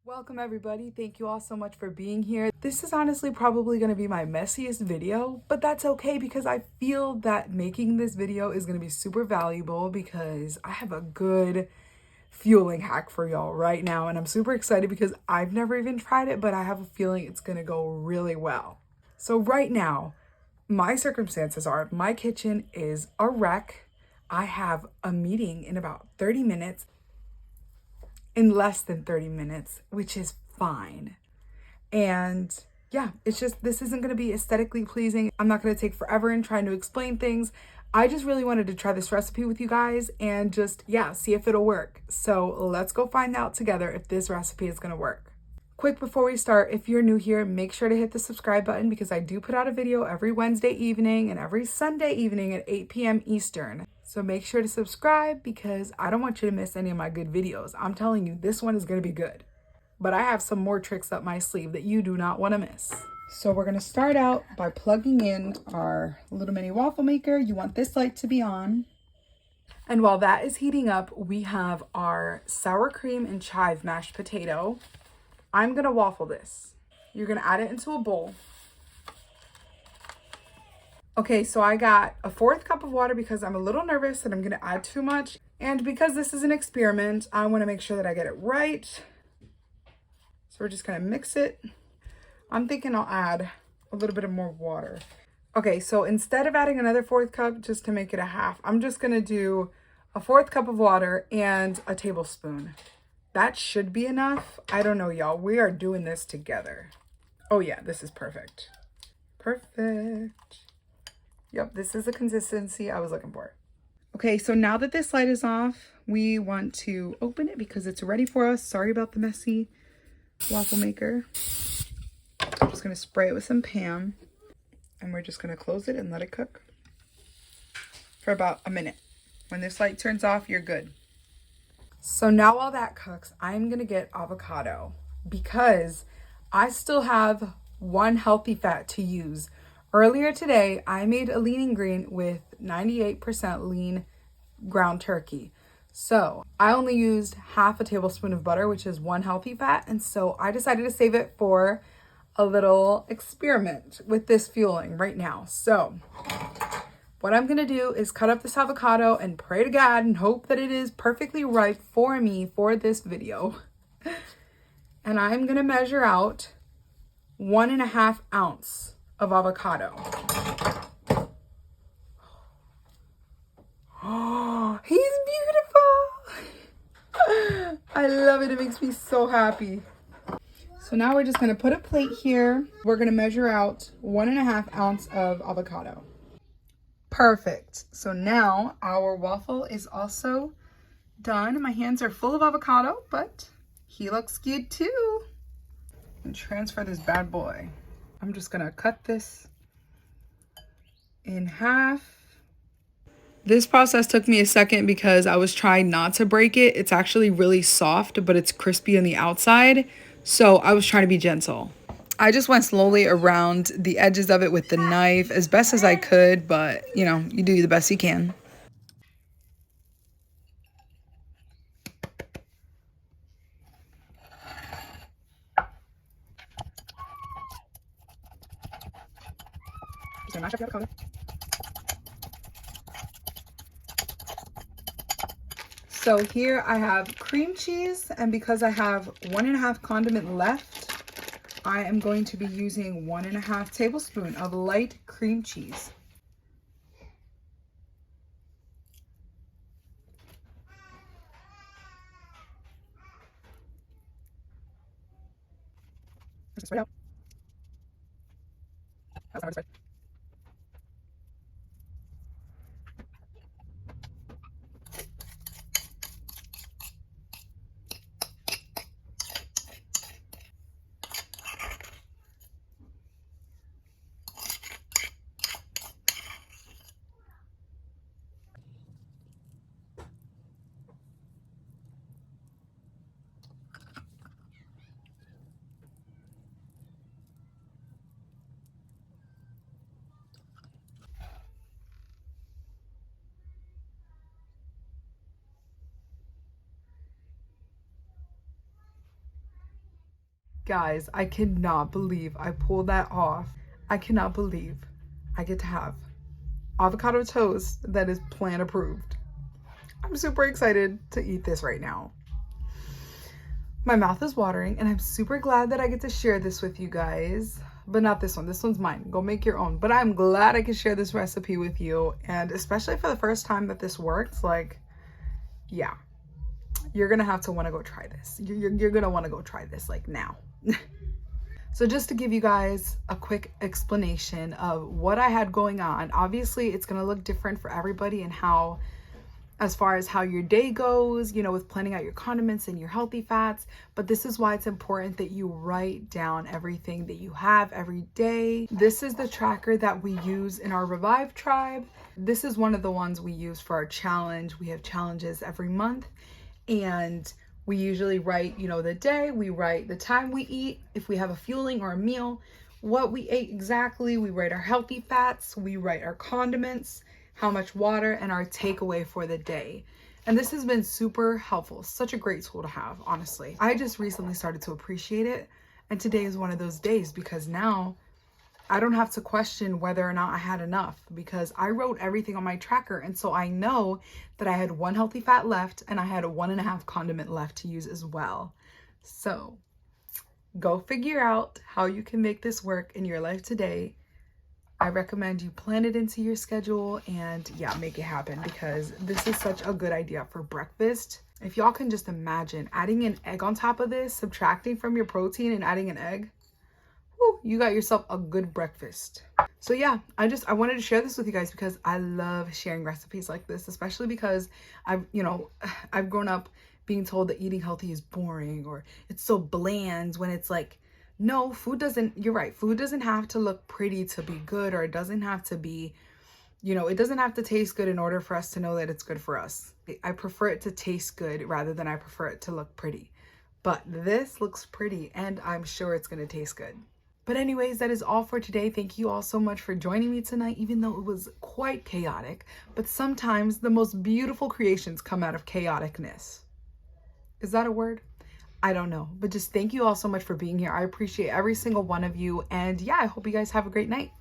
Welcome everybody. Thank you all so much for being here. This is honestly probably going to be my messiest video, but that's okay because I feel that making this video is going to be super valuable because I have a good fueling hack for y'all right now and I'm super excited because I've never even tried it, but I have a feeling it's going to go really well. So right now, my circumstances are my kitchen is a wreck. I have a meeting in about 30 minutes. In less than 30 minutes, which is fine. And yeah, it's just, this isn't going to be aesthetically pleasing. I'm not going to take forever in trying to explain things. I just really wanted to try this recipe with you guys and just, yeah, see if it'll work. So let's go find out together if this recipe is going to work. Quick before we start, if you're new here, make sure to hit the subscribe button because I do put out a video every Wednesday evening and every Sunday evening at 8 p.m. Eastern. So make sure to subscribe because I don't want you to miss any of my good videos. I'm telling you, this one is going to be good. But I have some more tricks up my sleeve that you do not want to miss. So we're going to start out by plugging in our little mini waffle maker. You want this light to be on. And while that is heating up, we have our sour cream and chive mashed potato. I'm going to waffle this. You're going to add it into a bowl. Okay, so I got a 1/4 cup of water because I'm a little nervous that I'm going to add too much. And because this is an experiment, I want to make sure that I get it right. So we're just going to mix it. I'm thinking I'll add a little bit of more water. Okay, so instead of adding another 1/4 cup just to make it a half, I'm just going to do a 1/4 cup of water and a tablespoon. That should be enough. I don't know, y'all. We are doing this together. Oh yeah, this is perfect. Perfect. Yep, this is the consistency I was looking for. Okay, so now that this light is off, we want to open it because it's ready for us. Sorry about the messy waffle maker. I'm just going to spray it with some Pam. And we're just going to close it and let it cook for about a minute. When this light turns off, you're good. So now while that cooks, I'm going to get avocado because I still have one healthy fat to use. Earlier today, I made a lean and green with 98% lean ground turkey. So I only used half a tablespoon of butter, which is one healthy fat. And so I decided to save it for a little experiment with this fueling right now. So what I'm going to do is cut up this avocado and pray to God and hope that it is perfectly ripe for me for this video. And I'm going to measure out 1.5 ounces of avocado. Oh, he's beautiful. I love it. It makes me so happy. So now we're just going to put a plate here. We're going to measure out 1.5 ounces of avocado. Perfect. So now our waffle is also done. My hands are full of avocado, but he looks good too. And transfer this bad boy. I'm just gonna cut this in half. This process took me a second because I was trying not to break it. It's actually really soft, but it's crispy on the outside. So I was trying to be gentle. I just went slowly around the edges of it with the knife as best as I could, but you know, you do the best you can. Just gonna mash up the avocado. So here I have cream cheese, and because I have 1.5 condiment left, I am going to be using 1.5 tablespoon of light cream cheese. Just spread out. That's hard to spread. Guys, I cannot believe I pulled that off. I cannot believe I get to have avocado toast that is plant approved. I'm super excited to eat this right now. My mouth is watering and I'm super glad that I get to share this with you guys. But not this one. This one's mine. Go make your own. But I'm glad I can share this recipe with you. And especially for the first time that this works, like, yeah. You're going to have to want to go try this. You're going to want to go try this, like, now. So just to give you guys a quick explanation of what I had going on. Obviously, it's going to look different for everybody and how, as far as how your day goes, you know, with planning out your condiments and your healthy fats. But this is why it's important that you write down everything that you have every day. This is the tracker that we use in our Revive tribe. This is one of the ones we use for our challenge. We have challenges every month. And we usually write, you know, the day, we write the time we eat, if we have a fueling or a meal, what we ate exactly. We write our healthy fats, we write our condiments, how much water, and our takeaway for the day. And this has been super helpful. Such a great tool to have, honestly. I just recently started to appreciate it. And today is one of those days because now I don't have to question whether or not I had enough because I wrote everything on my tracker. And so I know that I had 1 healthy fat left and I had a 1.5 condiment left to use as well. So go figure out how you can make this work in your life today. I recommend you plan it into your schedule and yeah, make it happen because this is such a good idea for breakfast. If y'all can just imagine adding an egg on top of this, subtracting from your protein and adding an egg, whew, you got yourself a good breakfast. So yeah, I wanted to share this with you guys because I love sharing recipes like this, especially because I've grown up being told that eating healthy is boring or it's so bland when it's like, no, you're right. Food doesn't have to look pretty to be good, or it doesn't have to be, it doesn't have to taste good in order for us to know that it's good for us. I prefer it to taste good rather than I prefer it to look pretty. But this looks pretty and I'm sure it's going to taste good. But anyways, that is all for today. Thank you all so much for joining me tonight, even though it was quite chaotic. But sometimes the most beautiful creations come out of chaoticness. Is that a word? I don't know, but just thank you all so much for being here. I appreciate every single one of you. And yeah, I hope you guys have a great night.